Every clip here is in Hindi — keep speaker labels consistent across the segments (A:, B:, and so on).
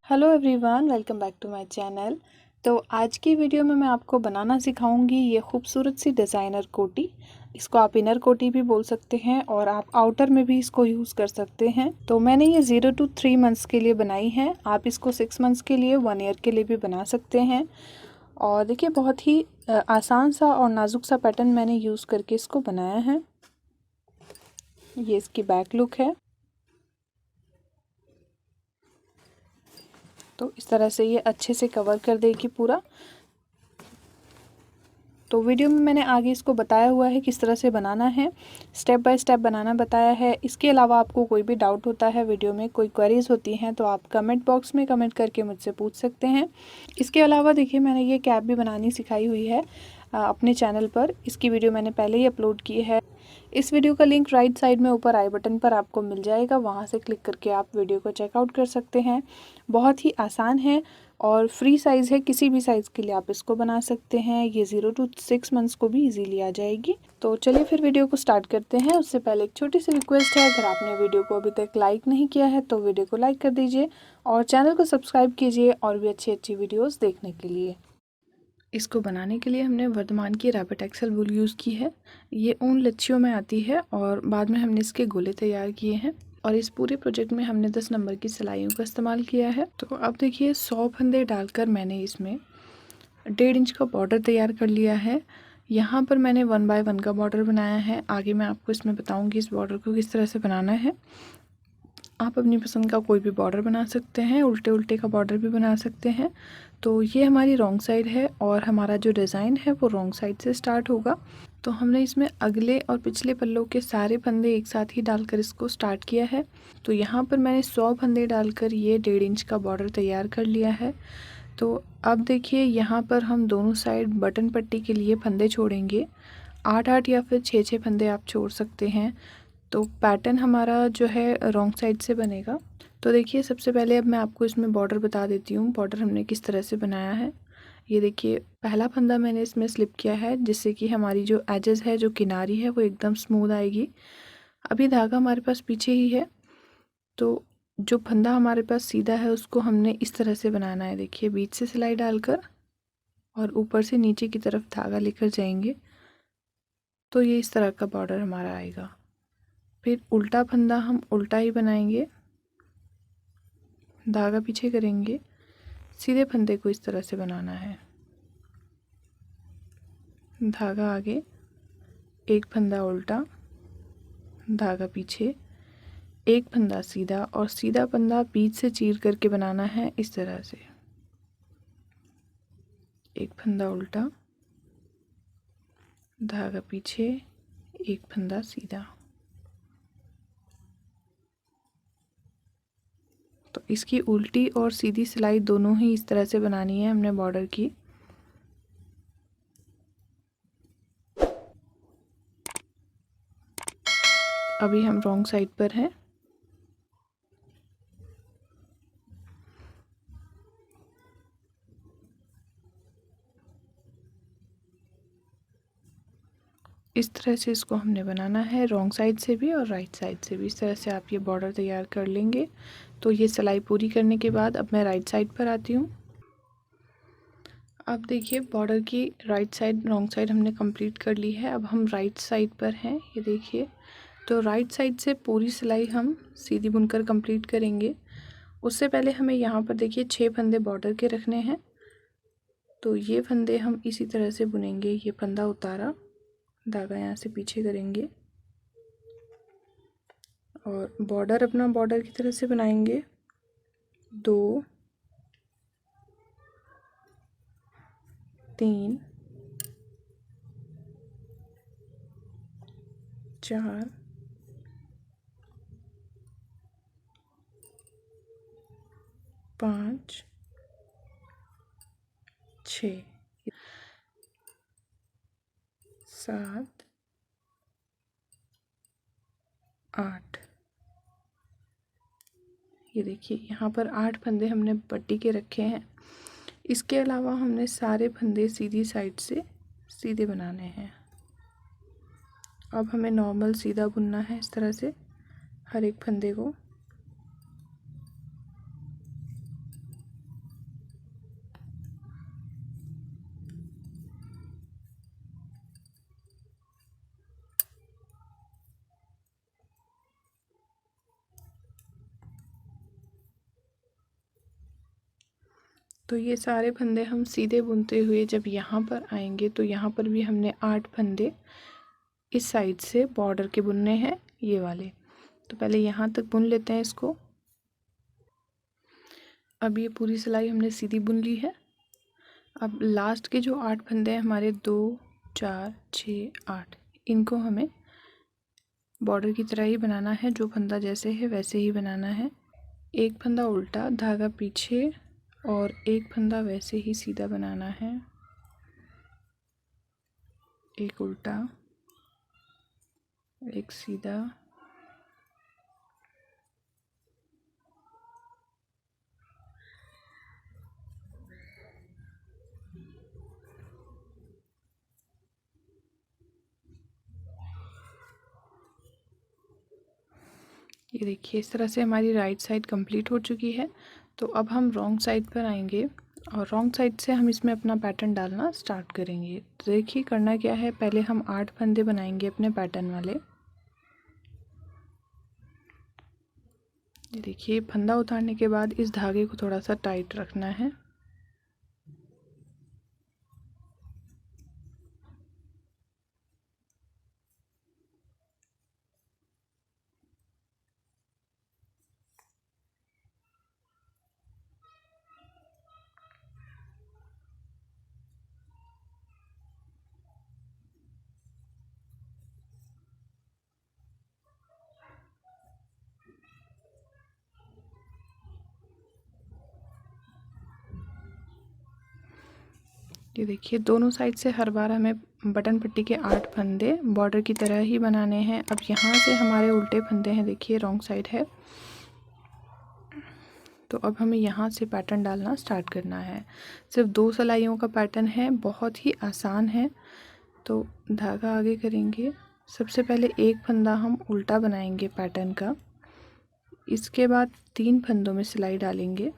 A: Hello everyone, welcome back to my channel. तो आज की वीडियो में मैं आपको बनाना सिखाऊंगी ये खूबसूरत सी डिज़ाइनर कोटी। इसको आप इनर कोटी भी बोल सकते हैं और आप आउटर में भी इसको यूज़ कर सकते हैं। तो मैंने ये 0 to 3 मंथ्स के लिए बनाई है। आप इसको 6 मंथ्स के लिए, 1 ईयर के लिए भी बना सकते हैं। और देखिए, बहुत ही आसान सा और नाजुक सा पैटर्न मैंने यूज़ करके इसको बनाया है। ये इसकी बैक लुक है। तो इस तरह से ये अच्छे से कवर कर देगी पूरा। तो वीडियो में मैंने आगे इसको बताया हुआ है किस तरह से बनाना है, स्टेप बाय स्टेप बनाना बताया है। इसके अलावा आपको कोई भी डाउट होता है, वीडियो में कोई क्वेरीज होती हैं, तो आप कमेंट बॉक्स में कमेंट करके मुझसे पूछ सकते हैं। इसके अलावा देखिए, मैंने ये कैप भी बनानी सिखाई हुई है अपने चैनल पर। इसकी वीडियो मैंने पहले ही अपलोड की है। इस वीडियो का लिंक राइट साइड में ऊपर आई बटन पर आपको मिल जाएगा, वहाँ से क्लिक करके आप वीडियो को चेकआउट कर सकते हैं। बहुत ही आसान है और फ्री साइज़ है, किसी भी साइज़ के लिए आप इसको बना सकते हैं। ये 0 to 6 मंथ्स को भी इजीली आ जाएगी। तो चलिए फिर वीडियो को स्टार्ट करते हैं। उससे पहले एक छोटी सी रिक्वेस्ट है, अगर आपने वीडियो को अभी तक लाइक नहीं किया है तो वीडियो को लाइक कर दीजिए और चैनल को सब्सक्राइब कीजिए और भी अच्छी अच्छी वीडियोज़ देखने के लिए। इसको बनाने के लिए हमने वर्धमान की रैपिड एक्सेल वूल यूज़ की है। ये ऊन लच्छियों में आती है और बाद में हमने इसके गोले तैयार किए हैं। और इस पूरे प्रोजेक्ट में हमने 10 नंबर की सिलाइयों का इस्तेमाल किया है। तो अब देखिए, 100 फंदे डालकर मैंने इसमें 1.5 इंच का बॉर्डर तैयार कर लिया है। यहाँ पर मैंने 1 बाय 1 का बॉर्डर बनाया है। आगे मैं आपको इसमें बताऊँगी इस बॉर्डर को किस तरह से बनाना है। आप अपनी पसंद का कोई भी बॉर्डर बना सकते हैं, उल्टे उल्टे का बॉर्डर भी बना सकते हैं। तो ये हमारी रॉन्ग साइड है और हमारा जो डिज़ाइन है वो रॉन्ग साइड से स्टार्ट होगा। तो हमने इसमें अगले और पिछले पल्लों के सारे फंदे एक साथ ही डालकर इसको स्टार्ट किया है। तो यहाँ पर मैंने 100 फंदे डालकर ये 1.5 इंच का बॉर्डर तैयार कर लिया है। तो अब देखिए, यहाँ पर हम दोनों साइड बटन पट्टी के लिए फंदे छोड़ेंगे। 8-8 या फिर 6-6 फंदे आप छोड़ सकते हैं। तो पैटर्न हमारा जो है रॉन्ग साइड से बनेगा। तो देखिए, सबसे पहले अब मैं आपको इसमें बॉर्डर बता देती हूँ, बॉर्डर हमने किस तरह से बनाया है। ये देखिए, पहला फंदा मैंने इसमें स्लिप किया है, जिससे कि हमारी जो एजेस है, जो किनारी है, वो एकदम स्मूथ आएगी। अभी धागा हमारे पास पीछे ही है, तो जो फंदा हमारे पास सीधा है उसको हमने इस तरह से बनाना है। देखिए, बीच से सिलाई डालकर और ऊपर से नीचे की तरफ धागा लेकर जाएंगे, तो ये इस तरह का बॉर्डर हमारा आएगा। फिर उल्टा फंदा हम उल्टा ही बनाएंगे, धागा पीछे करेंगे, सीधे फंदे को इस तरह से बनाना है। धागा आगे, एक फंदा उल्टा, धागा पीछे, एक फंदा सीधा और सीधा फंदा बीच से चीर करके बनाना है इस तरह से। एक फंदा उल्टा, धागा पीछे, एक फंदा सीधा। तो इसकी उल्टी और सीधी सिलाई दोनों ही इस तरह से बनानी है हमने बॉर्डर की। अभी हम रॉन्ग साइड पर हैं। इस तरह से इसको हमने बनाना है, रॉन्ग साइड से भी और राइट साइड से भी। इस तरह से आप ये बॉर्डर तैयार कर लेंगे। तो ये सिलाई पूरी करने के बाद अब मैं राइट साइड पर आती हूँ। अब देखिए, बॉर्डर की राइट साइड रॉन्ग साइड हमने कंप्लीट कर ली है। अब हम राइट साइड पर हैं, ये देखिए। तो राइट साइड से पूरी सिलाई हम सीधी बुनकर कंप्लीट करेंगे। उससे पहले हमें यहाँ पर देखिए 6 फंदे बॉर्डर के रखने हैं। तो ये फंदे हम इसी तरह से बुनेंगे। ये फंदा उतारा, धागा यहाँ से पीछे करेंगे और बॉर्डर अपना बॉर्डर की तरह से बनाएंगे। 2 3 4 5 6 7 8। ये देखिए, यहाँ पर 8 फंदे हमने पट्टी के रखे हैं। इसके अलावा हमने सारे फंदे सीधी साइड से सीधे बनाने हैं। अब हमें नॉर्मल सीधा बुनना है इस तरह से हर एक फंदे को। तो ये सारे फंदे हम सीधे बुनते हुए जब यहाँ पर आएंगे तो यहाँ पर भी हमने 8 फंदे इस साइड से बॉर्डर के बुनने हैं, ये वाले। तो पहले यहाँ तक बुन लेते हैं इसको। अब ये पूरी सिलाई हमने सीधी बुन ली है। अब लास्ट के जो 8 फंदे हैं हमारे 2 4 6 8, इनको हमें बॉर्डर की तरह ही बनाना है, जो फंदा जैसे है वैसे ही बनाना है। एक फंदा उल्टा, धागा पीछे, और एक फंदा वैसे ही सीधा बनाना है। एक उल्टा, एक सीधा, ये देखिए इस तरह से हमारी राइट साइड कंप्लीट हो चुकी है। तो अब हम रॉन्ग साइड पर आएंगे और रॉन्ग साइड से हम इसमें अपना पैटर्न डालना स्टार्ट करेंगे। तो देखिए करना क्या है, पहले हम 8 फंदे बनाएंगे अपने पैटर्न वाले। ये देखिए फंदा उतारने के बाद इस धागे को थोड़ा सा टाइट रखना है। ये देखिए दोनों साइड से हर बार हमें बटन पट्टी के 8 फंदे बॉर्डर की तरह ही बनाने हैं। अब यहाँ से हमारे उल्टे फंदे हैं, देखिए रॉन्ग साइड है। तो अब हमें यहाँ से पैटर्न डालना स्टार्ट करना है। सिर्फ 2 सिलाइयों का पैटर्न है, बहुत ही आसान है। तो धागा आगे करेंगे। सबसे पहले एक फंदा हम उल्टा बनाएंगे पैटर्न का। इसके बाद 3 फंदों में सिलाई डालेंगे।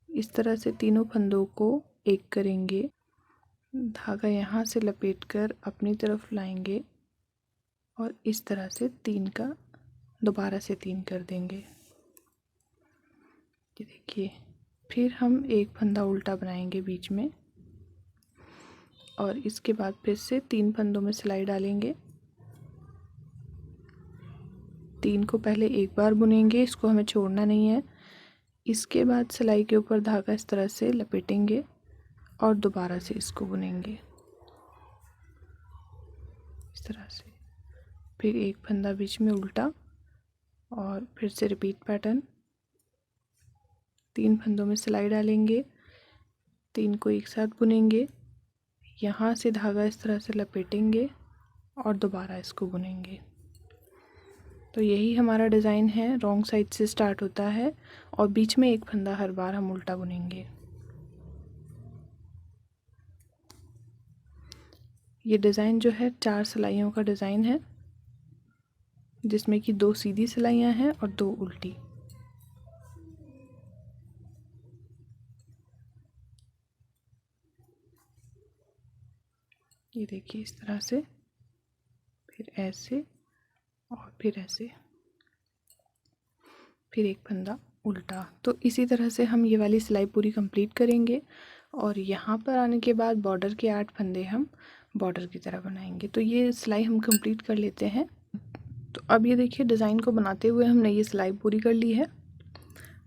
A: इस तरह से तीनों फंदों को एक करेंगे। धागा यहाँ से लपेटकर अपनी तरफ लाएंगे और इस तरह से 3 का दोबारा से 3 कर देंगे। ये देखिए फिर हम एक फंदा उल्टा बनाएंगे बीच में और इसके बाद फिर से 3 फंदों में सिलाई डालेंगे। 3 को पहले एक बार बुनेंगे, इसको हमें छोड़ना नहीं है। इसके बाद सिलाई के ऊपर धागा इस तरह से लपेटेंगे और दोबारा से इसको बुनेंगे इस तरह से। फिर एक फंदा बीच में उल्टा और फिर से रिपीट पैटर्न। 3 फंदों में सिलाई डालेंगे, 3 को एक साथ बुनेंगे, यहाँ से धागा इस तरह से लपेटेंगे और दोबारा इसको बुनेंगे। तो यही हमारा डिज़ाइन है। रॉन्ग साइड से स्टार्ट होता है और बीच में एक फंदा हर बार हम उल्टा बुनेंगे। ये डिज़ाइन जो है 4 सिलाइयों का डिज़ाइन है, जिसमें कि 2 सीधी सिलाइयाँ हैं और 2 उल्टी। ये देखिए इस तरह से, फिर ऐसे और फिर ऐसे, फिर एक फंदा उल्टा। तो इसी तरह से हम ये वाली सिलाई पूरी कंप्लीट करेंगे और यहाँ पर आने के बाद बॉर्डर के 8 फंदे हम बॉर्डर की तरह बनाएंगे। तो ये सिलाई हम कंप्लीट कर लेते हैं। तो अब ये देखिए डिज़ाइन को बनाते हुए हमने ये सिलाई पूरी कर ली है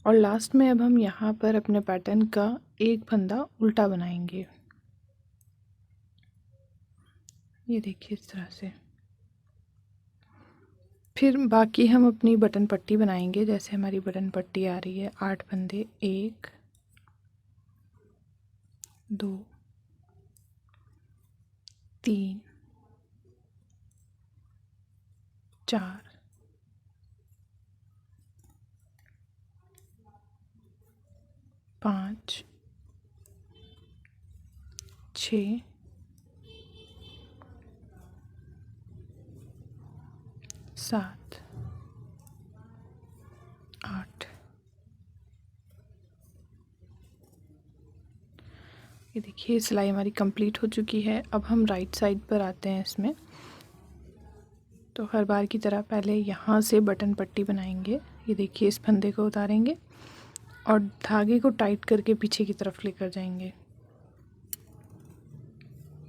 A: और लास्ट में अब हम यहाँ पर अपने पैटर्न का एक फंदा उल्टा बनाएंगे। ये देखिए इस तरह से। फिर बाकी हम अपनी बटन पट्टी बनाएंगे। जैसे हमारी बटन पट्टी आ रही है 8 फंदे, 1 2 3 4 5 6 7 8। ये देखिए सिलाई हमारी कंप्लीट हो चुकी है। अब हम राइट साइड पर आते हैं इसमें। तो हर बार की तरह पहले यहाँ से बटन पट्टी बनाएंगे। ये देखिए इस फंदे को उतारेंगे और धागे को टाइट करके पीछे की तरफ लेकर जाएंगे।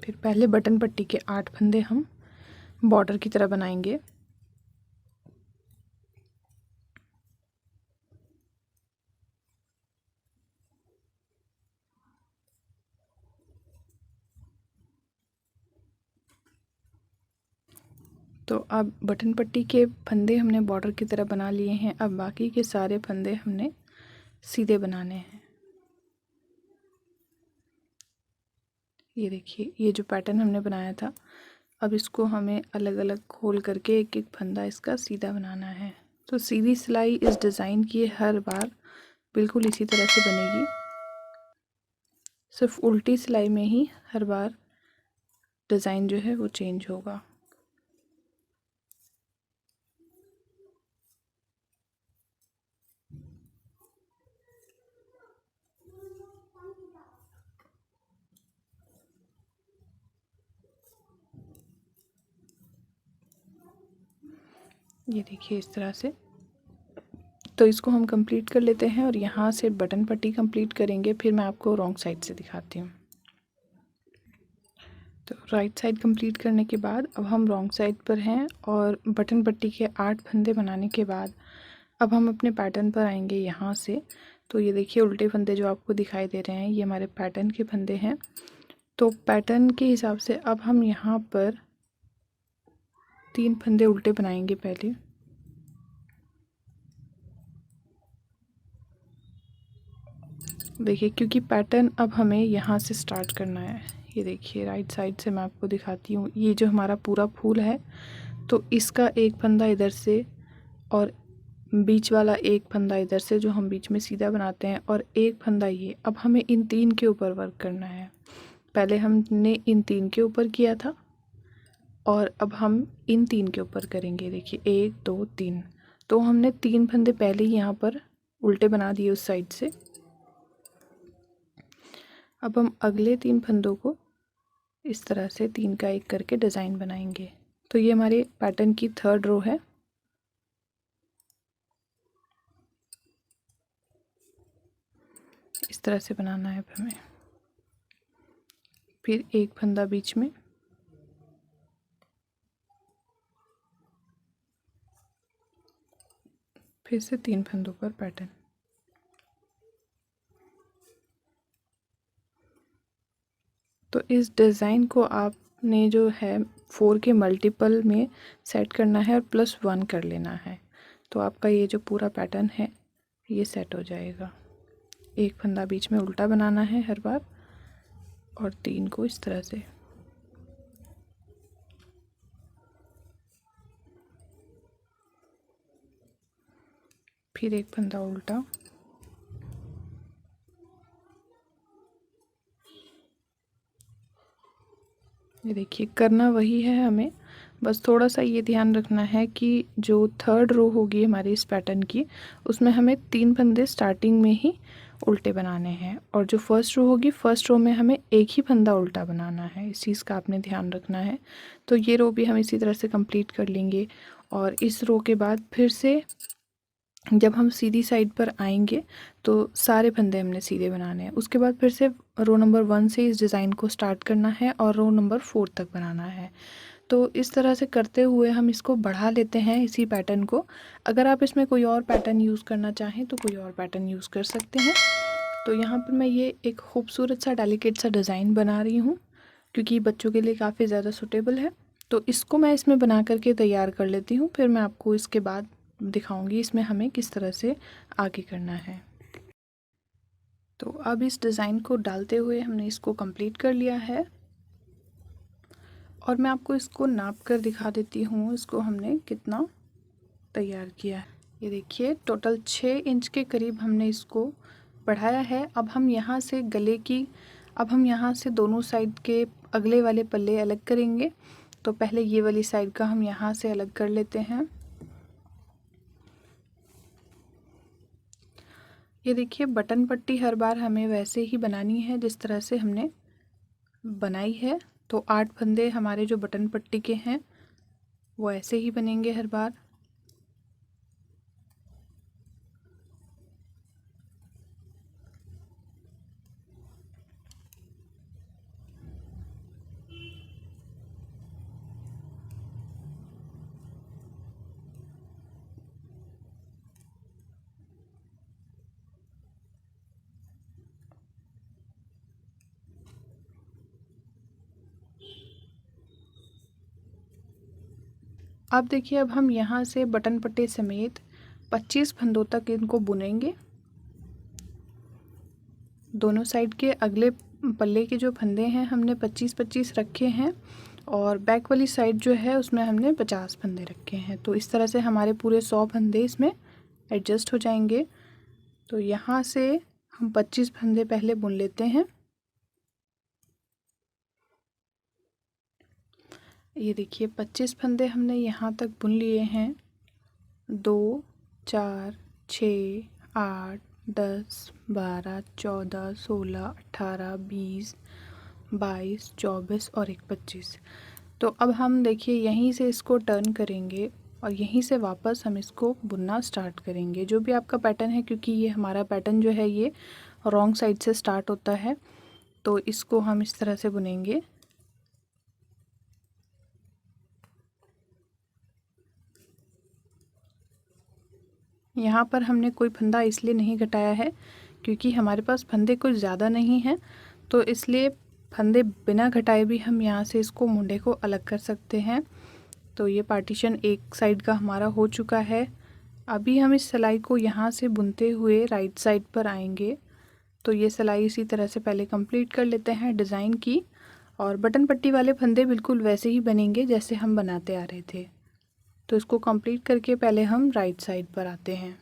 A: फिर पहले बटन पट्टी के 8 फंदे हम बॉर्डर की तरह बनाएंगे। तो अब बटन पट्टी के फंदे हमने बॉर्डर की तरह बना लिए हैं। अब बाकी के सारे फंदे हमने सीधे बनाने हैं। ये देखिए, ये जो पैटर्न हमने बनाया था, अब इसको हमें अलग अलग खोल करके एक एक फंदा इसका सीधा बनाना है। तो सीधी सिलाई इस डिज़ाइन की हर बार बिल्कुल इसी तरह से बनेगी, सिर्फ उल्टी सिलाई में ही हर बार डिज़ाइन जो है वो चेंज होगा। ये देखिए इस तरह से। तो इसको हम कंप्लीट कर लेते हैं और यहाँ से बटन पट्टी कंप्लीट करेंगे, फिर मैं आपको रॉन्ग साइड से दिखाती हूँ। तो राइट साइड कंप्लीट करने के बाद अब हम रॉन्ग साइड पर हैं और बटन पट्टी के 8 फंदे बनाने के बाद अब हम अपने पैटर्न पर आएंगे यहाँ से। तो ये देखिए उल्टे फंदे जो आपको दिखाई दे रहे हैं, ये हमारे पैटर्न के फंदे हैं। तो पैटर्न के हिसाब से अब हम यहाँ पर 3 फंदे उल्टे बनाएंगे पहले। देखिए, क्योंकि पैटर्न अब हमें यहाँ से स्टार्ट करना है। ये देखिए राइट साइड से मैं आपको दिखाती हूँ। ये जो हमारा पूरा फूल है, तो इसका एक फंदा इधर से और बीच वाला एक फंदा इधर से, जो हम बीच में सीधा बनाते हैं, और एक फंदा ये। अब हमें इन 3 के ऊपर वर्क करना है। पहले हमने इन 3 के ऊपर किया था और अब हम इन 3 के ऊपर करेंगे। देखिए 1 2 3। तो हमने 3 फंदे पहले ही यहाँ पर उल्टे बना दिए उस साइड से। अब हम अगले 3 फंदों को इस तरह से 3 का 1 करके डिज़ाइन बनाएंगे। तो ये हमारे पैटर्न की 3rd रो है। इस तरह से बनाना है हमें। फिर एक फंदा बीच में, फिर से 3 फंदों पर पैटर्न। तो इस डिज़ाइन को आपने जो है 4 के मल्टीपल में सेट करना है और +1 कर लेना है। तो आपका ये जो पूरा पैटर्न है ये सेट हो जाएगा। एक फंदा बीच में उल्टा बनाना है हर बार और 3 को इस तरह से। फिर एक फंदा उल्टा, ये देखिए करना वही है हमें। बस थोड़ा सा ये ध्यान रखना है कि जो 3rd रो होगी हमारी इस पैटर्न की, उसमें हमें 3 फंदे स्टार्टिंग में ही उल्टे बनाने हैं, और जो 1st रो होगी 1st रो में हमें एक ही फंदा उल्टा बनाना है। इस चीज़ का आपने ध्यान रखना है। तो ये रो भी हम इसी तरह से कंप्लीट कर लेंगे और इस रो के बाद फिर से जब हम सीधी साइड पर आएंगे तो सारे फंदे हमने सीधे बनाने हैं। उसके बाद फिर से रो नंबर 1 से इस डिज़ाइन को स्टार्ट करना है और रो नंबर 4 तक बनाना है। तो इस तरह से करते हुए हम इसको बढ़ा लेते हैं इसी पैटर्न को। अगर आप इसमें कोई और पैटर्न यूज़ करना चाहें तो कोई और पैटर्न यूज़ कर सकते हैं। तो यहाँ पर मैं ये एक खूबसूरत सा डेलिकेट सा डिज़ाइन बना रही हूँ, क्योंकि बच्चों के लिए काफ़ी ज़्यादा सूटेबल है। तो इसको मैं इसमें बना करके तैयार कर लेती हूँ, फिर मैं आपको इसके बाद दिखाऊंगी इसमें हमें किस तरह से आगे करना है। तो अब इस डिज़ाइन को डालते हुए हमने इसको कंप्लीट कर लिया है और मैं आपको इसको नाप कर दिखा देती हूँ इसको हमने कितना तैयार किया है। ये देखिए टोटल 6 इंच के करीब हमने इसको बढ़ाया है। अब हम यहाँ से गले की, अब हम यहाँ से दोनों साइड के अगले वाले पल्ले अलग करेंगे। तो पहले ये वाली साइड का हम यहाँ से अलग कर लेते हैं। ये देखिए बटन पट्टी हर बार हमें वैसे ही बनानी है जिस तरह से हमने बनाई है। तो 8 फंदे हमारे जो बटन पट्टी के हैं वो ऐसे ही बनेंगे हर बार। अब देखिए, अब हम यहाँ से बटन पट्टी समेत 25 फंदों तक इनको बुनेंगे। दोनों साइड के अगले पल्ले के जो फंदे हैं हमने 25-25 रखे हैं और बैक वाली साइड जो है उसमें हमने 50 फंदे रखे हैं। तो इस तरह से हमारे पूरे 100 फंदे इसमें एडजस्ट हो जाएंगे। तो यहाँ से हम 25 फंदे पहले बुन लेते हैं। ये देखिए 25 फंदे हमने यहाँ तक बुन लिए हैं। 2 4 6 8 10 12 14 16 18 20 22 24 और एक 25। तो अब हम देखिए यहीं से इसको टर्न करेंगे और यहीं से वापस हम इसको बुनना स्टार्ट करेंगे। जो भी आपका पैटर्न है, क्योंकि ये हमारा पैटर्न जो है ये रॉन्ग साइड से स्टार्ट होता है, तो इसको हम इस तरह से बुनेंगे। यहाँ पर हमने कोई फंदा इसलिए नहीं घटाया है क्योंकि हमारे पास फंदे कुछ ज़्यादा नहीं हैं, तो इसलिए फंदे बिना घटाए भी हम यहाँ से इसको मुंडे को अलग कर सकते हैं। तो ये पार्टीशन एक साइड का हमारा हो चुका है। अभी हम इस सिलाई को यहाँ से बुनते हुए राइट साइड पर आएंगे। तो ये सिलाई इसी तरह से पहले कंप्लीट कर लेते हैं डिज़ाइन की, और बटन पट्टी वाले फंदे बिल्कुल वैसे ही बनेंगे जैसे हम बनाते आ रहे थे। तो इसको कंप्लीट करके पहले हम राइट साइड पर आते हैं।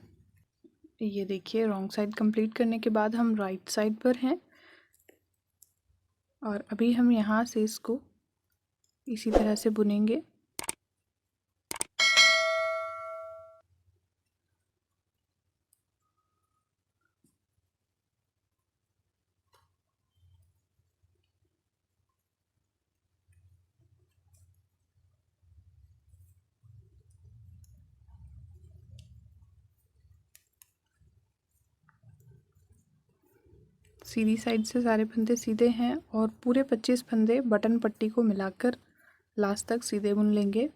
A: ये देखिए रॉन्ग साइड कंप्लीट करने के बाद हम राइट साइड पर हैं और अभी हम यहाँ से इसको इसी तरह से बुनेंगे। सीधी साइड से सारे फंदे सीधे हैं और पूरे 25 फंदे बटन पट्टी को मिलाकर लास्ट तक सीधे बुन लेंगे।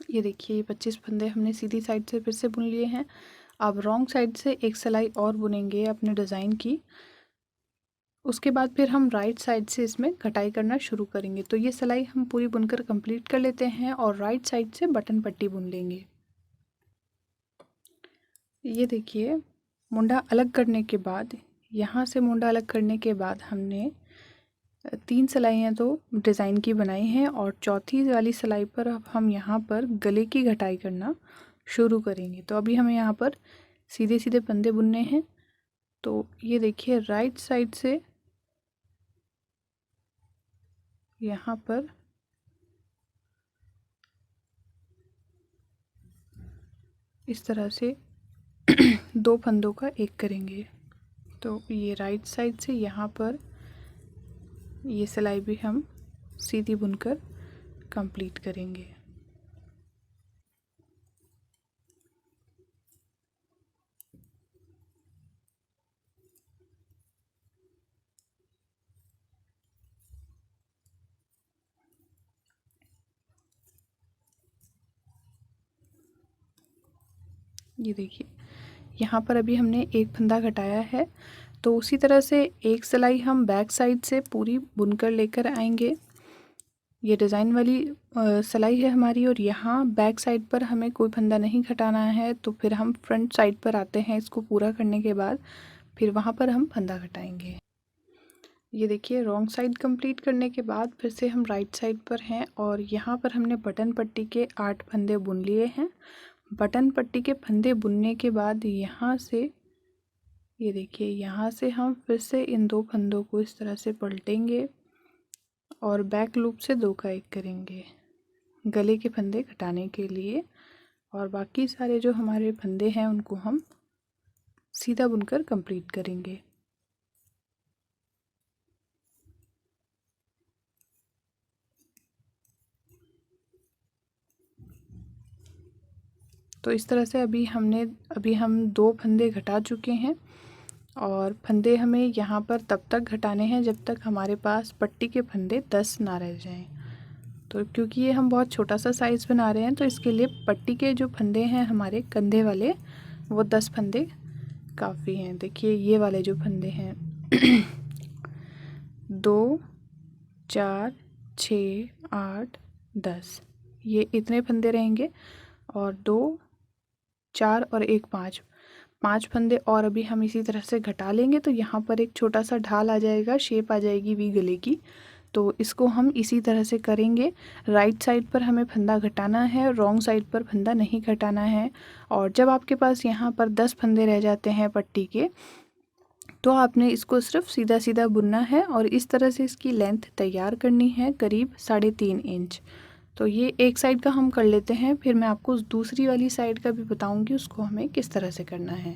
A: ये देखिए 25 फंदे हमने सीधी साइड से फिर से बुन लिए हैं। अब रॉन्ग साइड से एक सिलाई और बुनेंगे अपने डिज़ाइन की। उसके बाद फिर हम राइट साइड से इसमें कटाई करना शुरू करेंगे। तो ये सिलाई हम पूरी बुनकर कंप्लीट कर लेते हैं और राइट साइड से बटन पट्टी बुन लेंगे। ये देखिए मुंडा अलग करने के बाद, यहाँ से मुंडा अलग करने के बाद हमने 3 सिलाइयाँ तो डिज़ाइन की बनाई हैं और चौथी वाली सिलाई पर अब हम यहाँ पर गले की घटाई करना शुरू करेंगे। तो अभी हमें यहाँ पर सीधे सीधे फंदे बुनने हैं। तो ये देखिए राइट साइड से यहाँ पर इस तरह से 2 फंदों का एक करेंगे। तो ये राइट साइड से यहाँ पर ये सिलाई भी हम सीधी बुनकर कंप्लीट करेंगे। ये देखिए यहाँ पर अभी हमने एक फंदा घटाया है, तो उसी तरह से एक सिलाई हम बैक साइड से पूरी बुनकर लेकर आएंगे। ये डिज़ाइन वाली सिलाई है हमारी और यहाँ बैक साइड पर हमें कोई फंदा नहीं घटाना है। तो फिर हम फ्रंट साइड पर आते हैं। इसको पूरा करने के बाद फिर वहाँ पर हम फंदा घटाएंगे। ये देखिए रॉन्ग साइड कंप्लीट करने के बाद फिर से हम राइट साइड पर हैं और यहाँ पर हमने बटन पट्टी के 8 फंदे बुन लिए हैं। बटन पट्टी के फंदे बुनने के बाद यहाँ से ये देखिए यहाँ से हम फिर से इन 2 फंदों को इस तरह से पलटेंगे और बैक लूप से 2 का 1 करेंगे गले के फंदे घटाने के लिए। और बाकी सारे जो हमारे फंदे हैं उनको हम सीधा बुनकर कंप्लीट करेंगे। तो इस तरह से अभी हम 2 फंदे घटा चुके हैं और फंदे हमें यहाँ पर तब तक घटाने हैं जब तक हमारे पास पट्टी के फंदे 10 ना रह जाएं। तो क्योंकि ये हम बहुत छोटा सा साइज़ बना रहे हैं तो इसके लिए पट्टी के जो फंदे हैं हमारे कंधे वाले वो 10 फंदे काफ़ी हैं। देखिए ये वाले जो फंदे हैं 2 4 6 8 10, ये इतने फंदे रहेंगे और 2 4 और 1 5 फंदे और अभी हम इसी तरह से घटा लेंगे तो यहाँ पर एक छोटा सा ढाल आ जाएगा, शेप आ जाएगी वी गले की। तो इसको हम इसी तरह से करेंगे। राइट साइड पर हमें फंदा घटाना है, रॉन्ग साइड पर फंदा नहीं घटाना है। और जब आपके पास यहाँ पर 10 फंदे रह जाते हैं पट्टी के, तो आपने इसको सिर्फ सीधा सीधा बुनना है और इस तरह से इसकी लेंथ तैयार करनी है करीब 3.5 इंच। तो ये एक साइड का हम कर लेते हैं, फिर मैं आपको दूसरी वाली साइड का भी बताऊंगी उसको हमें किस तरह से करना है।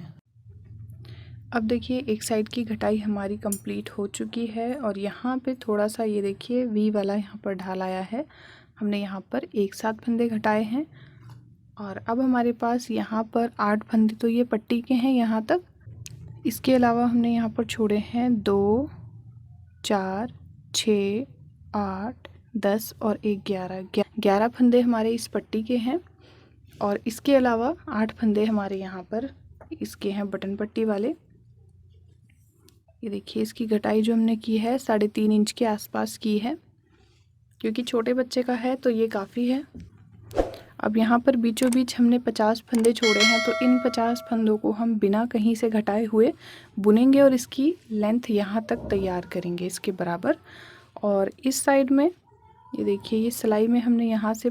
A: अब देखिए एक साइड की घटाई हमारी कंप्लीट हो चुकी है और यहाँ पे थोड़ा सा ये देखिए वी वाला यहाँ पर ढाल आया है। हमने यहाँ पर एक साथ फंदे घटाए हैं और अब हमारे पास यहाँ पर 8 फंदे तो ये पट्टी के हैं यहाँ तक। इसके अलावा हमने यहाँ पर छोड़े हैं 2 4 6 8 10 और 1 11 फंदे हमारे इस पट्टी के हैं और इसके अलावा 8 फंदे हमारे यहाँ पर इसके हैं बटन पट्टी वाले। ये देखिए इसकी घटाई जो हमने की है 3.5 इंच के आसपास की है, क्योंकि छोटे बच्चे का है तो ये काफ़ी है। अब यहाँ पर बीचों बीच हमने 50 फंदे छोड़े हैं तो इन 50 फंदों को हम बिना कहीं से घटाए हुए बुनेंगे और इसकी लेंथ यहाँ तक तैयार करेंगे इसके बराबर। और इस साइड में ये देखिए ये सिलाई में हमने यहाँ से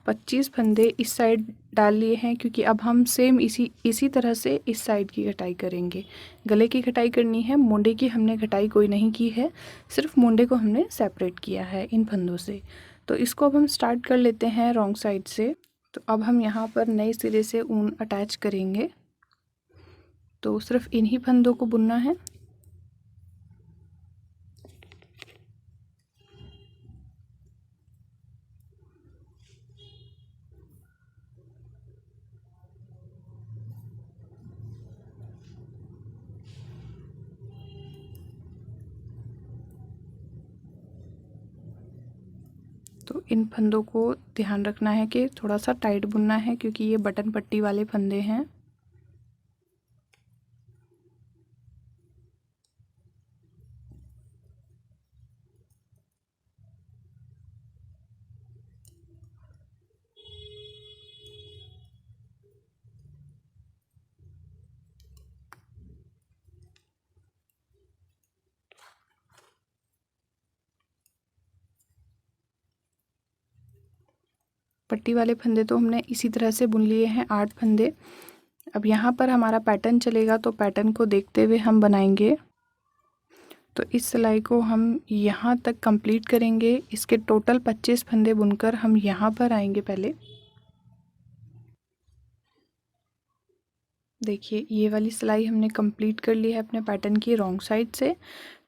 A: 25 फंदे इस साइड डाल लिए हैं, क्योंकि अब हम सेम इसी तरह से इस साइड की घटाई करेंगे। गले की घटाई करनी है, मोंडे की हमने घटाई कोई नहीं की है, सिर्फ मोंडे को हमने सेपरेट किया है इन फंदों से। तो इसको अब हम स्टार्ट कर लेते हैं रॉन्ग साइड से। तो अब हम यहाँ पर नए सिरे से ऊन अटैच करेंगे, तो सिर्फ इन्हीं फंदों को बुनना है। तो इन फंदों को ध्यान रखना है कि थोड़ा सा टाइट बुनना है, क्योंकि ये बटन पट्टी वाले फंदे हैं। पट्टी वाले फंदे तो हमने इसी तरह से बुन लिए हैं 8 फंदे। अब यहाँ पर हमारा पैटर्न चलेगा तो पैटर्न को देखते हुए हम बनाएंगे। तो इस सिलाई को हम यहाँ तक कंप्लीट करेंगे। इसके टोटल 25 फंदे बुनकर हम यहाँ पर आएंगे। पहले देखिए ये वाली सिलाई हमने कंप्लीट कर ली है अपने पैटर्न की रॉन्ग साइड से।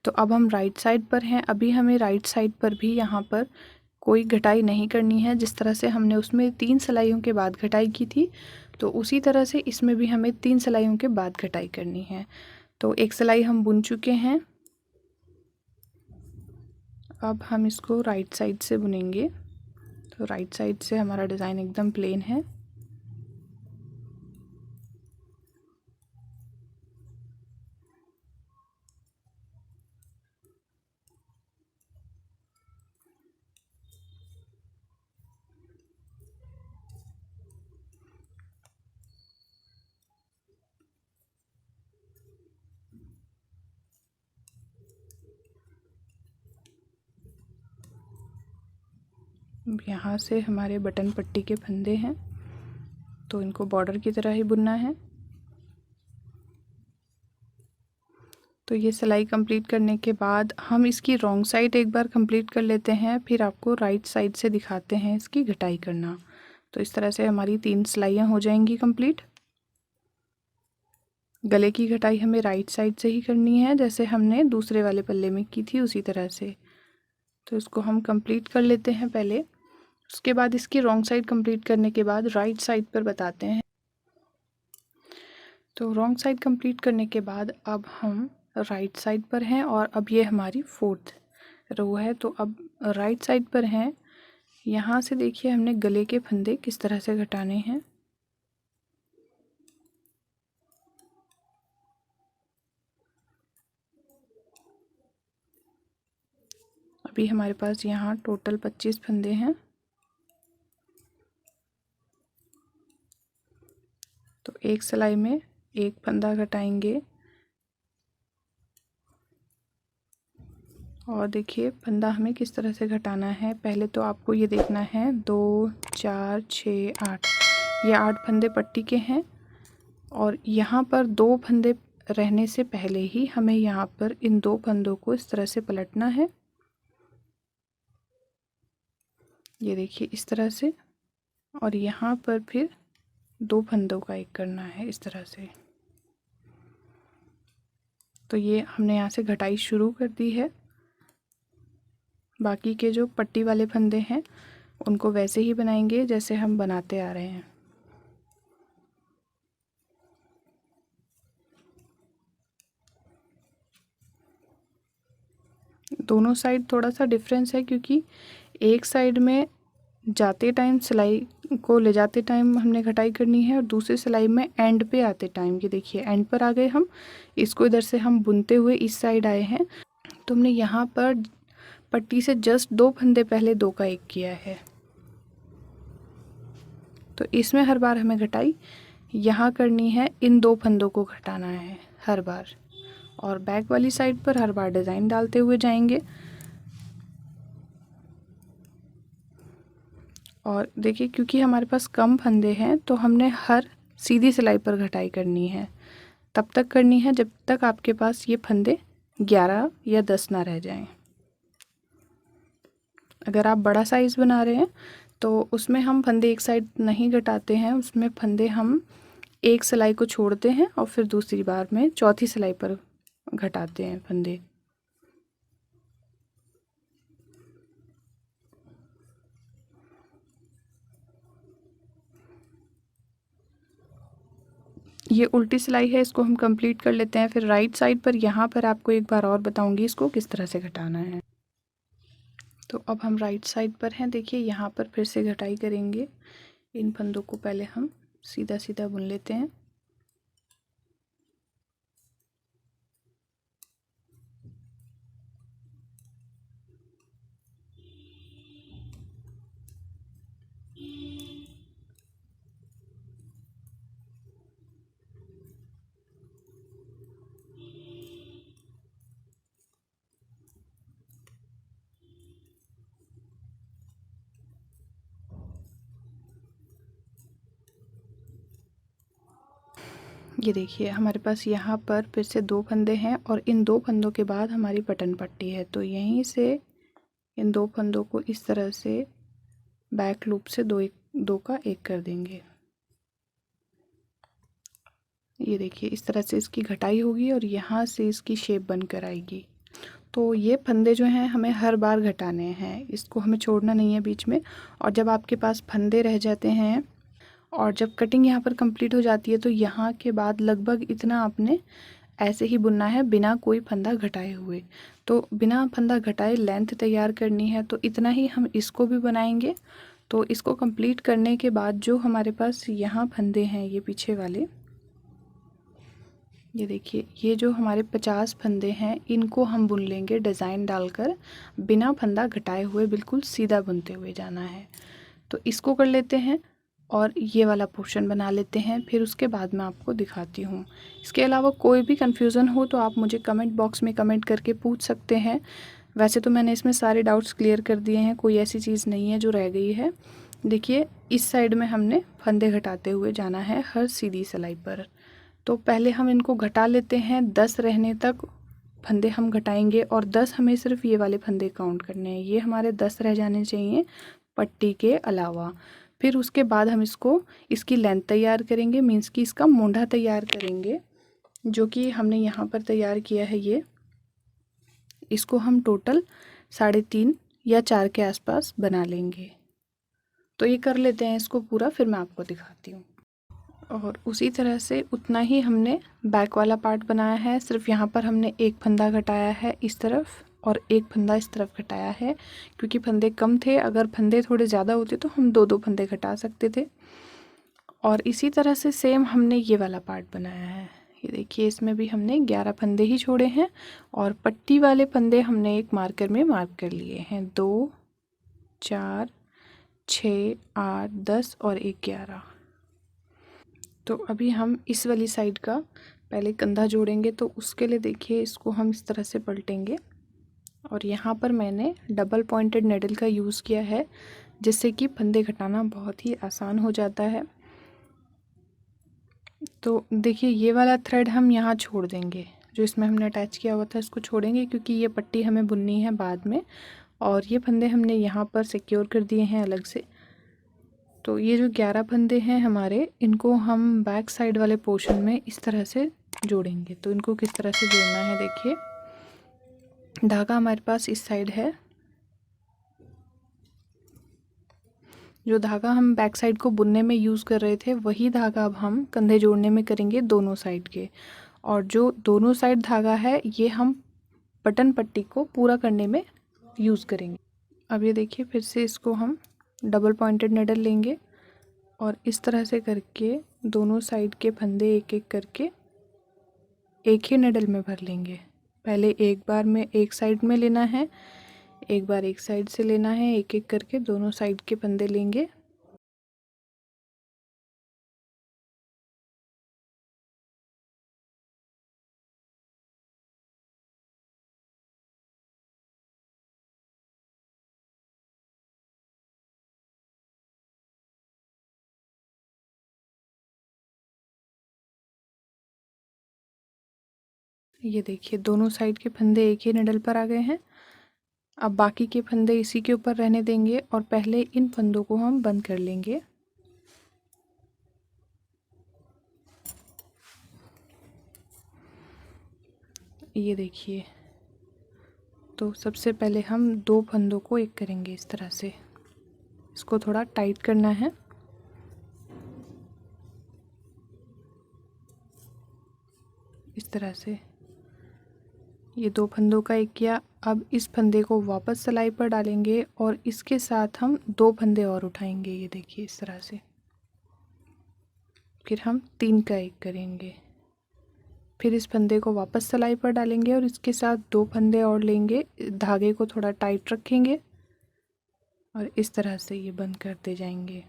A: तो अब हम राइट साइड पर हैं। अभी हमें राइट साइड पर भी यहाँ पर कोई घटाई नहीं करनी है। जिस तरह से हमने उसमें 3 सिलाइयों के बाद घटाई की थी, तो उसी तरह से इसमें भी हमें 3 सिलाइयों के बाद घटाई करनी है। तो एक सिलाई हम बुन चुके हैं, अब हम इसको राइट साइड से बुनेंगे। तो राइट साइड से हमारा डिज़ाइन एकदम प्लेन है। यहाँ से हमारे बटन पट्टी के फंदे हैं, तो इनको बॉर्डर की तरह ही बुनना है। तो ये सिलाई कंप्लीट करने के बाद हम इसकी रॉन्ग साइड एक बार कंप्लीट कर लेते हैं, फिर आपको राइट साइड से दिखाते हैं इसकी घटाई करना। तो इस तरह से हमारी 3 सिलाइयाँ हो जाएंगी कंप्लीट। गले की घटाई हमें राइट साइड से ही करनी है, जैसे हमने दूसरे वाले पल्ले में की थी उसी तरह से। तो इसको हम कंप्लीट कर लेते हैं पहले। उसके बाद इसकी रॉन्ग साइड कंप्लीट करने के बाद राइट साइड पर बताते हैं। तो रॉन्ग साइड कंप्लीट करने के बाद अब हम राइट साइड पर हैं और अब ये हमारी 4th रो है। तो अब राइट साइड पर हैं। यहाँ से देखिए हमने गले के फंदे किस तरह से घटाने हैं। अभी हमारे पास यहाँ टोटल 25 फंदे हैं। तो एक सिलाई में एक फंदा घटाएंगे और देखिए फंदा हमें किस तरह से घटाना है। पहले तो आपको ये देखना है 2 4 6 8, ये 8 फंदे पट्टी के हैं और यहाँ पर 2 फंदे रहने से पहले ही हमें यहाँ पर इन 2 फंदों को इस तरह से पलटना है। ये देखिए इस तरह से, और यहाँ पर फिर 2 फंदों का एक करना है इस तरह से। तो ये हमने यहाँ से घटाई शुरू कर दी है। बाकी के जो पट्टी वाले फंदे हैं उनको वैसे ही बनाएंगे जैसे हम बनाते आ रहे हैं। दोनों साइड थोड़ा सा डिफरेंस है क्योंकि एक साइड में जाते टाइम सिलाई को ले जाते टाइम हमने घटाई करनी है और दूसरी सिलाई में एंड पे आते टाइम, ये देखिए एंड पर आ गए हम, इसको इधर से हम बुनते हुए इस साइड आए हैं। तो हमने यहाँ पर पट्टी से जस्ट 2 फंदे पहले 2 का 1 किया है। तो इसमें हर बार हमें घटाई यहाँ करनी है, इन 2 फंदों को घटाना है हर बार, और बैक वाली साइड पर हर बार डिज़ाइन डालते हुए जाएंगे। और देखिए क्योंकि हमारे पास कम फंदे हैं तो हमने हर सीधी सिलाई पर घटाई करनी है, तब तक करनी है जब तक आपके पास ये फंदे 11 या 10 ना रह जाएं। अगर आप बड़ा साइज़ बना रहे हैं तो उसमें हम फंदे एक साइड नहीं घटाते हैं, उसमें फंदे हम एक सिलाई को छोड़ते हैं और फिर दूसरी बार में चौथी सिलाई पर घटाते हैं फंदे। ये उल्टी सिलाई है, इसको हम कंप्लीट कर लेते हैं। फिर राइट साइड पर यहाँ पर आपको एक बार और बताऊंगी इसको किस तरह से घटाना है। तो अब हम राइट साइड पर हैं। देखिए यहाँ पर फिर से घटाई करेंगे। इन फंदों को पहले हम सीधा सीधा बुन लेते हैं। ये देखिए हमारे पास यहाँ पर फिर से 2 फंदे हैं और इन 2 फंदों के बाद हमारी बटन पट्टी है। तो यहीं से इन 2 फंदों को इस तरह से बैक लूप से 2 का 1 कर देंगे। ये देखिए इस तरह से इसकी घटाई होगी और यहाँ से इसकी शेप बनकर आएगी। तो ये फंदे जो हैं हमें हर बार घटाने हैं, इसको हमें छोड़ना नहीं है बीच में। और जब आपके पास फंदे रह जाते हैं और जब कटिंग यहाँ पर कंप्लीट हो जाती है तो यहाँ के बाद लगभग इतना आपने ऐसे ही बुनना है बिना कोई फंदा घटाए हुए। तो बिना फंदा घटाए लेंथ तैयार करनी है, तो इतना ही हम इसको भी बनाएंगे। तो इसको कंप्लीट करने के बाद जो हमारे पास यहाँ फंदे हैं ये पीछे वाले, ये देखिए ये जो हमारे 50 फंदे हैं इनको हम बुन लेंगे डिज़ाइन डालकर, बिना फंदा घटाए हुए बिल्कुल सीधा बुनते हुए जाना है। तो इसको कर लेते हैं और ये वाला पोर्शन बना लेते हैं, फिर उसके बाद मैं आपको दिखाती हूँ। इसके अलावा कोई भी कन्फ्यूज़न हो तो आप मुझे कमेंट बॉक्स में कमेंट करके पूछ सकते हैं। वैसे तो मैंने इसमें सारे डाउट्स क्लियर कर दिए हैं, कोई ऐसी चीज़ नहीं है जो रह गई है। देखिए इस साइड में हमने फंदे घटाते हुए जाना है हर सीधी सिलाई पर। तो पहले हम इनको घटा लेते हैं, 10 रहने तक फंदे हम घटाएंगे और 10 हमें सिर्फ ये वाले फंदे काउंट करने हैं, ये हमारे 10 रह जाने चाहिए पट्टी के अलावा। फिर उसके बाद हम इसकी लेंथ तैयार करेंगे, मीन्स कि इसका मोंढा तैयार करेंगे, जो कि हमने यहाँ पर तैयार किया है। ये इसको हम टोटल 3.5 या 4 के आसपास बना लेंगे। तो ये कर लेते हैं इसको पूरा, फिर मैं आपको दिखाती हूँ। और उसी तरह से उतना ही हमने बैक वाला पार्ट बनाया है, सिर्फ यहाँ पर हमने एक फंदा घटाया है इस तरफ और एक फंदा इस तरफ घटाया है, क्योंकि फंदे कम थे। अगर फंदे थोड़े ज़्यादा होते तो हम दो दो फंदे घटा सकते थे। और इसी तरह से सेम हमने ये वाला पार्ट बनाया है। ये देखिए, इसमें भी हमने 11 फंदे ही छोड़े हैं और पट्टी वाले फंदे हमने एक मार्कर में मार्क कर लिए हैं। 2 4 6 8 10 और एक 11। तो अभी हम इस वाली साइड का पहले कंधा जोड़ेंगे, तो उसके लिए देखिए इसको हम इस तरह से पलटेंगे और यहाँ पर मैंने डबल पॉइंटेड नेडल का यूज़ किया है, जिससे कि फंदे घटाना बहुत ही आसान हो जाता है। तो देखिए, ये वाला थ्रेड हम यहाँ छोड़ देंगे, जो इसमें हमने अटैच किया हुआ था इसको छोड़ेंगे, क्योंकि ये पट्टी हमें बुननी है बाद में। और ये फंदे हमने यहाँ पर सिक्योर कर दिए हैं अलग से। तो ये जो 11 फंदे हैं हमारे, इनको हम बैक साइड वाले पोर्शन में इस तरह से जोड़ेंगे। तो इनको किस तरह से जोड़ना है, देखिए धागा हमारे पास इस साइड है। जो धागा हम बैक साइड को बुनने में यूज़ कर रहे थे, वही धागा अब हम कंधे जोड़ने में करेंगे दोनों साइड के। और जो दोनों साइड धागा है, ये हम बटन पट्टी को पूरा करने में यूज़ करेंगे। अब ये देखिए, फिर से इसको हम डबल पॉइंटेड नेडल लेंगे और इस तरह से करके दोनों साइड के फंदे एक एक करके एक ही नेडल में भर लेंगे। पहले एक बार में एक साइड में लेना है, एक बार एक साइड से लेना है, एक एक करके दोनों साइड के फंदे लेंगे। ये देखिए, दोनों साइड के फंदे एक ही नेडल पर आ गए हैं। अब बाकी के फंदे इसी के ऊपर रहने देंगे और पहले इन फंदों को हम बंद कर लेंगे। ये देखिए, तो सबसे पहले हम दो फंदों को एक करेंगे इस तरह से। इसको थोड़ा टाइट करना है। इस तरह से ये दो फंदों का एक किया। अब इस फंदे को वापस सिलाई पर डालेंगे और इसके साथ हम दो फंदे और उठाएंगे। ये देखिए, इस तरह से। फिर हम 3 का एक करेंगे। फिर इस फंदे को वापस सिलाई पर डालेंगे और इसके साथ दो फंदे और लेंगे। धागे को थोड़ा टाइट रखेंगे और इस तरह से ये बंद करते जाएंगे।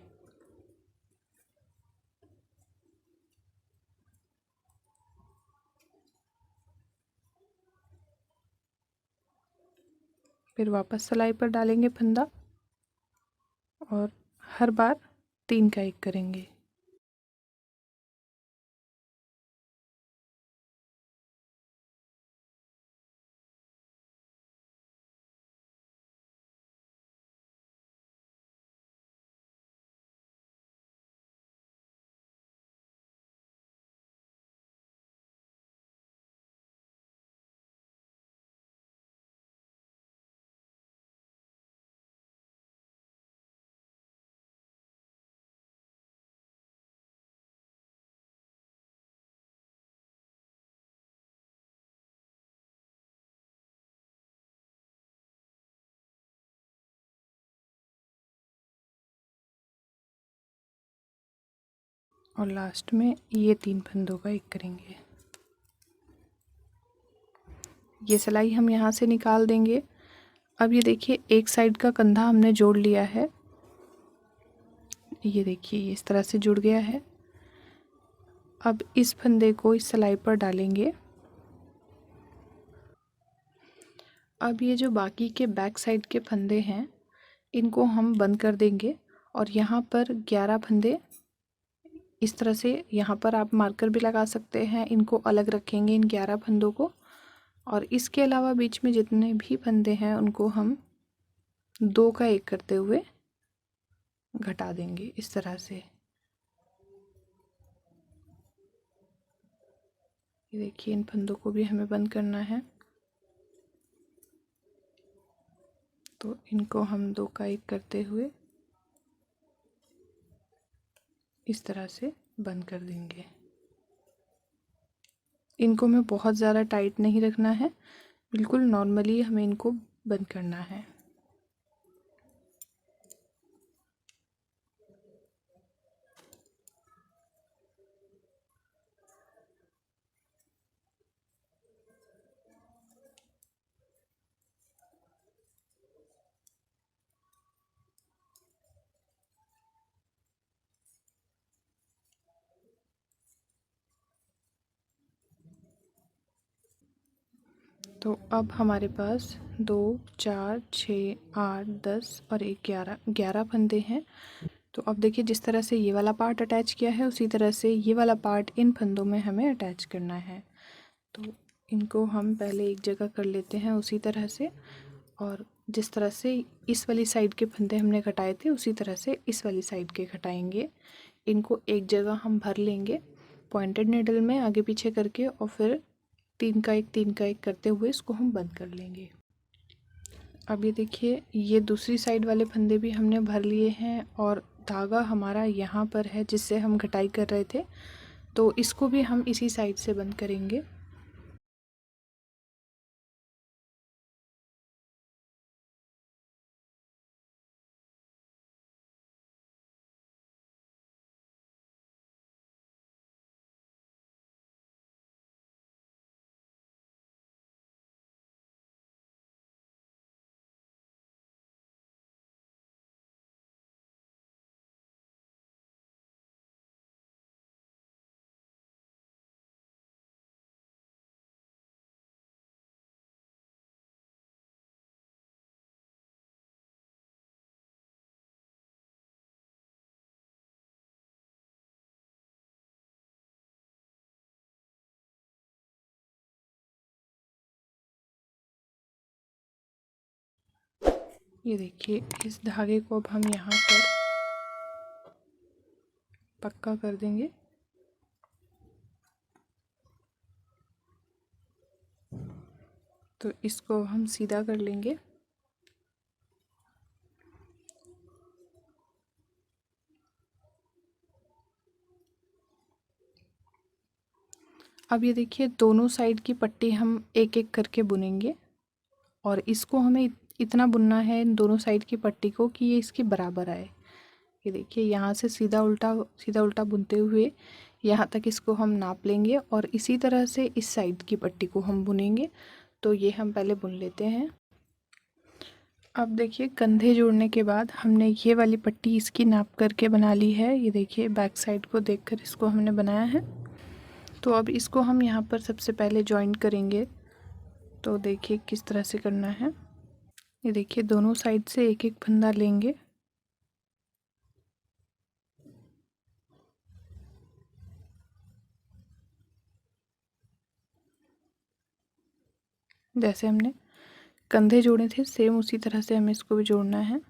A: फिर वापस सिलाई पर डालेंगे फंदा और हर बार 3 का एक करेंगे। और लास्ट में ये 3 फंदों का एक करेंगे। ये सिलाई हम यहाँ से निकाल देंगे। अब ये देखिए, एक साइड का कंधा हमने जोड़ लिया है। ये देखिए, ये इस तरह से जुड़ गया है। अब इस फंदे को इस सिलाई पर डालेंगे। अब ये जो बाकी के बैक साइड के फंदे हैं, इनको हम बंद कर देंगे और यहाँ पर 11 फंदे इस तरह से, यहाँ पर आप मार्कर भी लगा सकते हैं, इनको अलग रखेंगे इन 11 फंदों को। और इसके अलावा बीच में जितने भी फंदे हैं उनको हम 2 का एक करते हुए घटा देंगे इस तरह से। ये देखिए, इन फंदों को भी हमें बंद करना है, तो इनको हम 2 का एक करते हुए इस तरह से बंद कर देंगे। इनको हमें बहुत ज़्यादा टाइट नहीं रखना है, बिल्कुल नॉर्मली हमें इनको बंद करना है। तो अब हमारे पास 2, 4, 6, 8, 10 और 11 फंदे हैं। तो अब देखिए जिस तरह से ये वाला पार्ट अटैच किया है उसी तरह से ये वाला पार्ट इन फंदों में हमें अटैच करना है। तो इनको हम पहले एक जगह कर लेते हैं उसी तरह से, और जिस तरह से इस वाली साइड के फंदे हमने कटाए थे उसी तरह से इस वाली साइड के कटाएंगे। इनको एक जगह हम भर लेंगे पॉइंटेड नीडल में आगे पीछे करके, और फिर 3 का 1 3 का 1 करते हुए इसको हम बंद कर लेंगे। अब ये देखिए ये दूसरी साइड वाले फंदे भी हमने भर लिए हैं और धागा हमारा यहाँ पर है जिससे हम कटाई कर रहे थे, तो इसको भी हम इसी साइड से बंद करेंगे। ये देखिए इस धागे को अब हम यहाँ पर पक्का कर देंगे। तो इसको हम सीधा कर लेंगे। अब ये देखिए दोनों साइड की पट्टी हम एक एक करके बुनेंगे, और इसको हमें इतना बुनना है इन दोनों साइड की पट्टी को कि ये इसके बराबर आए। ये देखिए यहाँ से सीधा उल्टा बुनते हुए यहाँ तक इसको हम नाप लेंगे, और इसी तरह से इस साइड की पट्टी को हम बुनेंगे। तो ये हम पहले बुन लेते हैं। अब देखिए कंधे जोड़ने के बाद हमने ये वाली पट्टी इसकी नाप करके बना ली है। ये देखिए बैक साइड को देखकर इसको हमने बनाया है। तो अब इसको हम यहाँ पर सबसे पहले जॉइंट करेंगे। तो देखिए किस तरह से करना है। ये देखिए दोनों साइड से एक एक फंदा लेंगे। जैसे हमने कंधे जोड़े थे सेम उसी तरह से हमें इसको भी जोड़ना है।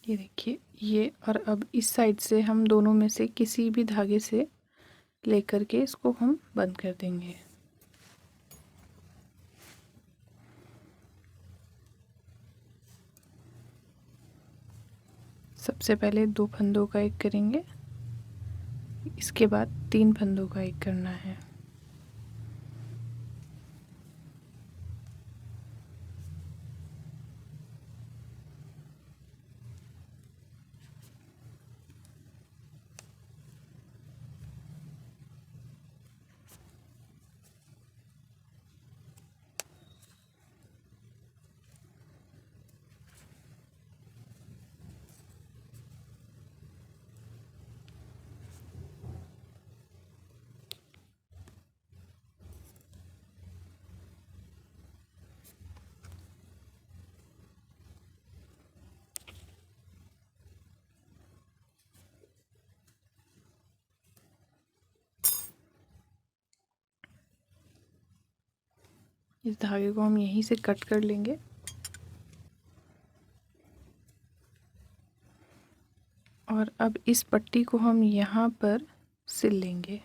A: ये देखिए ये, और अब इस साइड से हम दोनों में से किसी भी धागे से लेकर के इसको हम बंद कर देंगे। सबसे पहले 2 फंदों का एक करेंगे, इसके बाद 3 फंदों का एक करना है। इस धागे को हम यहीं से कट कर लेंगे। और अब इस पट्टी को हम यहाँ पर सिल लेंगे।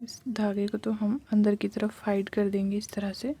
A: इस धागे को तो हम अंदर की तरफ फाइड कर देंगे इस तरह से।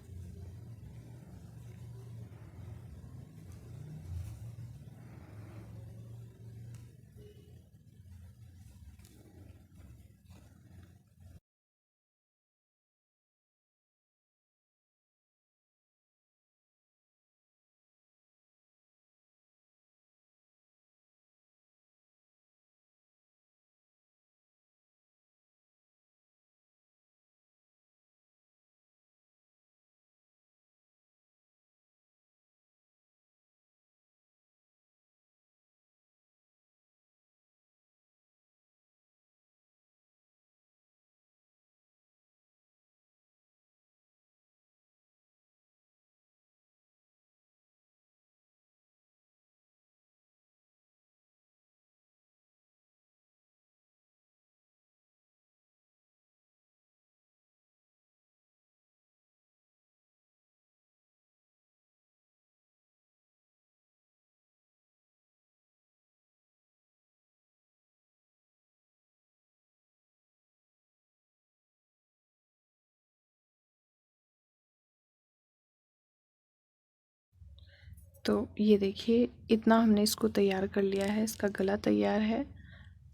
A: तो ये देखिए, इतना हमने इसको तैयार कर लिया है, इसका गला तैयार है।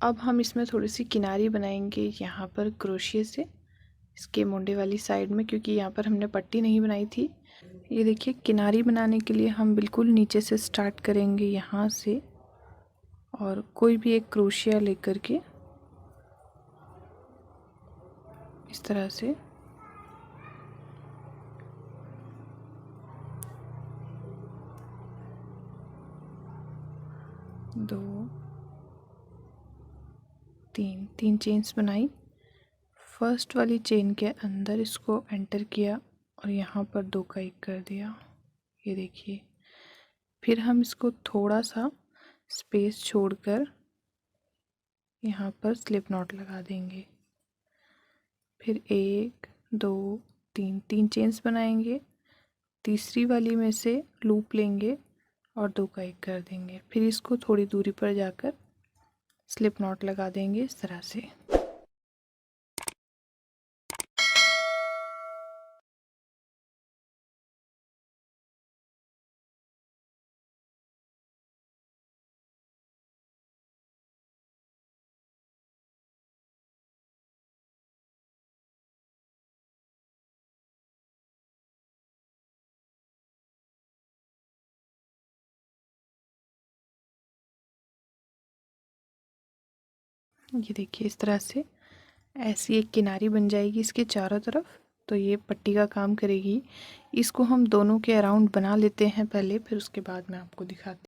A: अब हम इसमें थोड़ी सी किनारी बनाएंगे यहाँ पर क्रोशिया से, इसके मोंडे वाली साइड में, क्योंकि यहाँ पर हमने पट्टी नहीं बनाई थी। ये देखिए, किनारी बनाने के लिए हम बिल्कुल नीचे से स्टार्ट करेंगे यहाँ से, और कोई भी एक क्रोशिया लेकर के इस तरह से दो तीन चेन्स बनाई। फर्स्ट वाली चेन के अंदर इसको एंटर किया और यहाँ पर 2 का 1 कर दिया। ये देखिए, फिर हम इसको थोड़ा सा स्पेस छोड़कर यहाँ पर स्लिप नॉट लगा देंगे। फिर 1 2 3 चेन्स बनाएंगे, तीसरी वाली में से लूप लेंगे और 2 का 1 कर देंगे। फिर इसको थोड़ी दूरी पर जाकर स्लिप नॉट लगा देंगे इस तरह से। ये देखिए, इस तरह से ऐसी एक किनारी बन जाएगी इसके चारों तरफ। तो ये पट्टी का काम करेगी। इसको हम दोनों के अराउंड बना लेते हैं पहले, फिर उसके बाद मैं आपको दिखाती हूँ।